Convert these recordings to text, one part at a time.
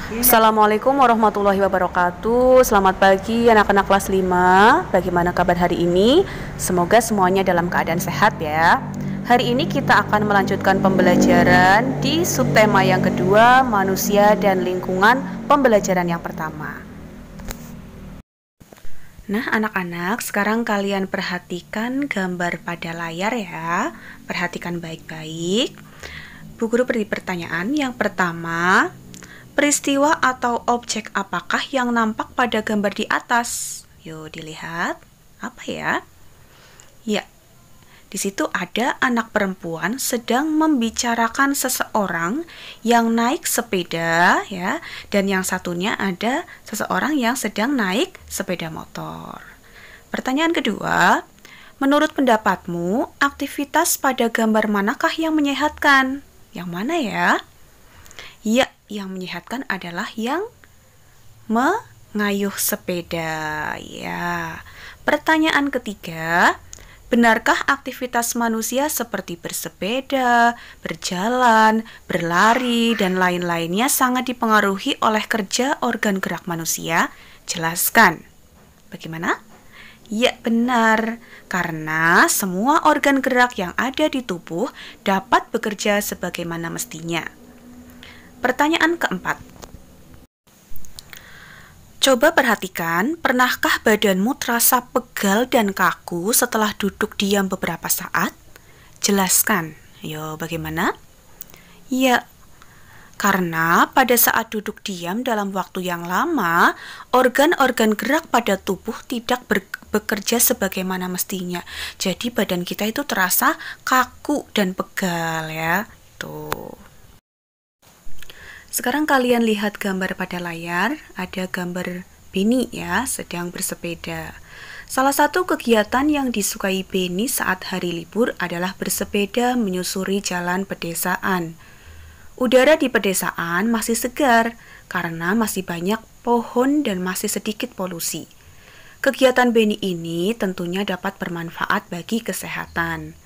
Assalamualaikum warahmatullahi wabarakatuh. Selamat pagi anak-anak kelas 5. Bagaimana kabar hari ini? Semoga semuanya dalam keadaan sehat ya. Hari ini kita akan melanjutkan pembelajaran di subtema yang kedua, manusia dan lingkungan, pembelajaran yang pertama. Nah, anak-anak, sekarang kalian perhatikan gambar pada layar ya. Perhatikan baik-baik. Bu Guru beri pertanyaan yang pertama. Peristiwa atau objek apakah yang nampak pada gambar di atas? Yuk dilihat. Apa ya? Ya, di situ ada anak perempuan sedang membicarakan seseorang yang naik sepeda ya, dan yang satunya ada seseorang yang sedang naik sepeda motor. Pertanyaan kedua, menurut pendapatmu, aktivitas pada gambar manakah yang menyehatkan? Yang mana ya? Ya, yang menyehatkan adalah yang mengayuh sepeda ya. Pertanyaan ketiga, benarkah aktivitas manusia seperti bersepeda, berjalan, berlari, dan lain-lainnya sangat dipengaruhi oleh kerja organ gerak manusia? Jelaskan. Bagaimana? Ya, benar. Karena semua organ gerak yang ada di tubuh dapat bekerja sebagaimana mestinya. Pertanyaan keempat. Coba perhatikan, pernahkah badanmu terasa pegal dan kaku setelah duduk diam beberapa saat? Jelaskan. Yo, bagaimana? Ya, karena pada saat duduk diam dalam waktu yang lama, organ-organ gerak pada tubuh tidak bekerja sebagaimana mestinya. Jadi badan kita itu terasa kaku dan pegal ya. Tuh. Sekarang kalian lihat gambar pada layar, ada gambar Beni ya, sedang bersepeda. Salah satu kegiatan yang disukai Beni saat hari libur adalah bersepeda menyusuri jalan pedesaan. Udara di pedesaan masih segar karena masih banyak pohon dan masih sedikit polusi. Kegiatan Beni ini tentunya dapat bermanfaat bagi kesehatan.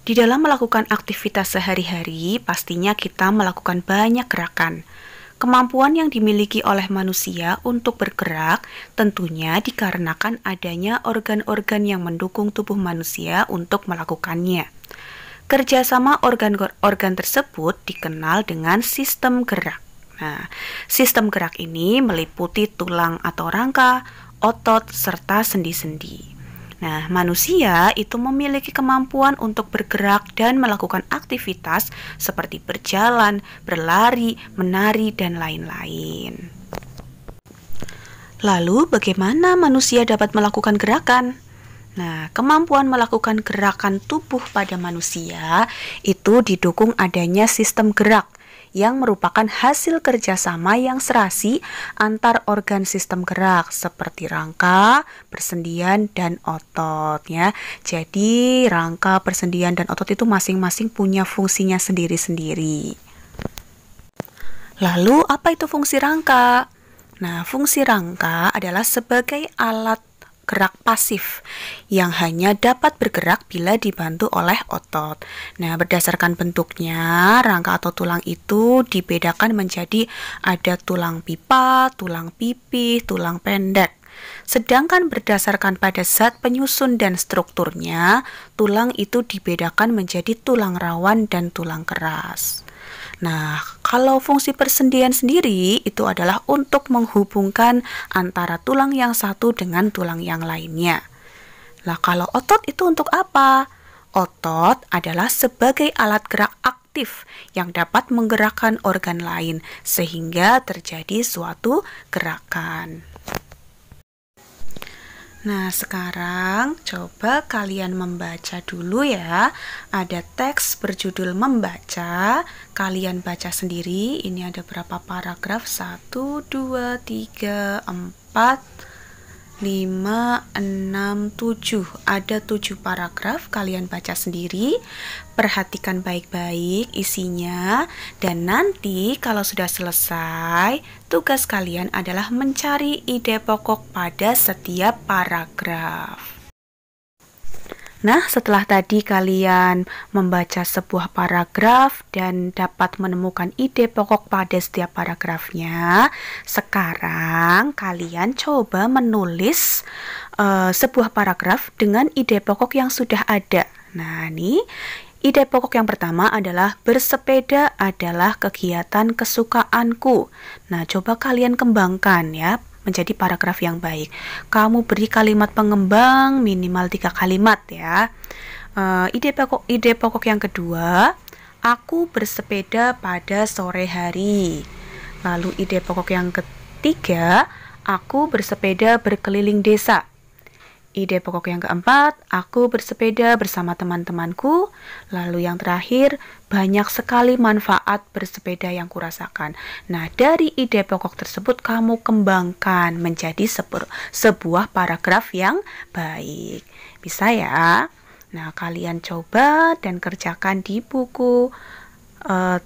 Di dalam melakukan aktivitas sehari-hari, pastinya kita melakukan banyak gerakan. Kemampuan yang dimiliki oleh manusia untuk bergerak tentunya dikarenakan adanya organ-organ yang mendukung tubuh manusia untuk melakukannya. Kerjasama organ-organ tersebut dikenal dengan sistem gerak. Nah, sistem gerak ini meliputi tulang atau rangka, otot, serta sendi-sendi. Nah, manusia itu memiliki kemampuan untuk bergerak dan melakukan aktivitas seperti berjalan, berlari, menari, dan lain-lain. Lalu, bagaimana manusia dapat melakukan gerakan? Nah, kemampuan melakukan gerakan tubuh pada manusia itu didukung adanya sistem gerak yang merupakan hasil kerjasama yang serasi antar organ sistem gerak seperti rangka, persendian, dan otot ya. Jadi rangka, persendian, dan otot itu masing-masing punya fungsinya sendiri-sendiri. Lalu apa itu fungsi rangka? Nah, fungsi rangka adalah sebagai alat gerak pasif yang hanya dapat bergerak bila dibantu oleh otot. Nah, berdasarkan bentuknya, rangka atau tulang itu dibedakan menjadi ada tulang pipa, tulang pipih, tulang pendek. Sedangkan berdasarkan pada zat penyusun dan strukturnya, tulang itu dibedakan menjadi tulang rawan dan tulang keras. Nah, kalau fungsi persendian sendiri itu adalah untuk menghubungkan antara tulang yang satu dengan tulang yang lainnya. Nah, kalau otot itu untuk apa? Otot adalah sebagai alat gerak aktif yang dapat menggerakkan organ lain sehingga terjadi suatu gerakan. Nah, sekarang coba kalian membaca dulu ya. Ada teks berjudul membaca. Kalian baca sendiri. Ini ada berapa paragraf? 1, 2, 3, 4, 5, 6, 7. Ada 7 paragraf, kalian baca sendiri. Perhatikan baik-baik isinya. Dan nanti kalau sudah selesai, tugas kalian adalah mencari ide pokok pada setiap paragraf. Nah, setelah tadi kalian membaca sebuah paragraf dan dapat menemukan ide pokok pada setiap paragrafnya, sekarang kalian coba menulis sebuah paragraf dengan ide pokok yang sudah ada. Nah, nih ide pokok yang pertama adalah bersepeda adalah kegiatan kesukaanku. Nah, coba kalian kembangkan ya menjadi paragraf yang baik. Kamu beri kalimat pengembang minimal 3 kalimat ya. Ide pokok yang kedua, aku bersepeda pada sore hari. Lalu ide pokok yang ketiga, aku bersepeda berkeliling desa. Ide pokok yang keempat, aku bersepeda bersama teman-temanku. Lalu yang terakhir, banyak sekali manfaat bersepeda yang kurasakan. Nah, dari ide pokok tersebut kamu kembangkan menjadi sebuah paragraf yang baik. Bisa ya? Nah, kalian coba dan kerjakan di buku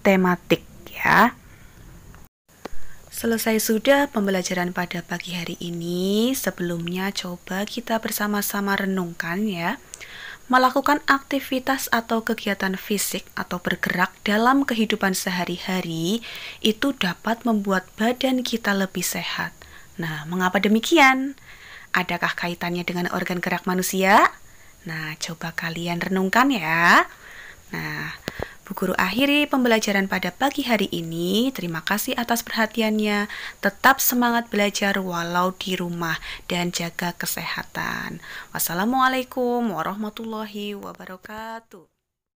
tematik ya. Selesai sudah pembelajaran pada pagi hari ini. Sebelumnya coba kita bersama-sama renungkan ya. Melakukan aktivitas atau kegiatan fisik atau bergerak dalam kehidupan sehari-hari itu dapat membuat badan kita lebih sehat. Nah, mengapa demikian? Adakah kaitannya dengan organ gerak manusia? Nah, coba kalian renungkan ya. Nah, Bu Guru akhiri pembelajaran pada pagi hari ini. Terima kasih atas perhatiannya. Tetap semangat belajar walau di rumah dan jaga kesehatan. Wassalamualaikum warahmatullahi wabarakatuh.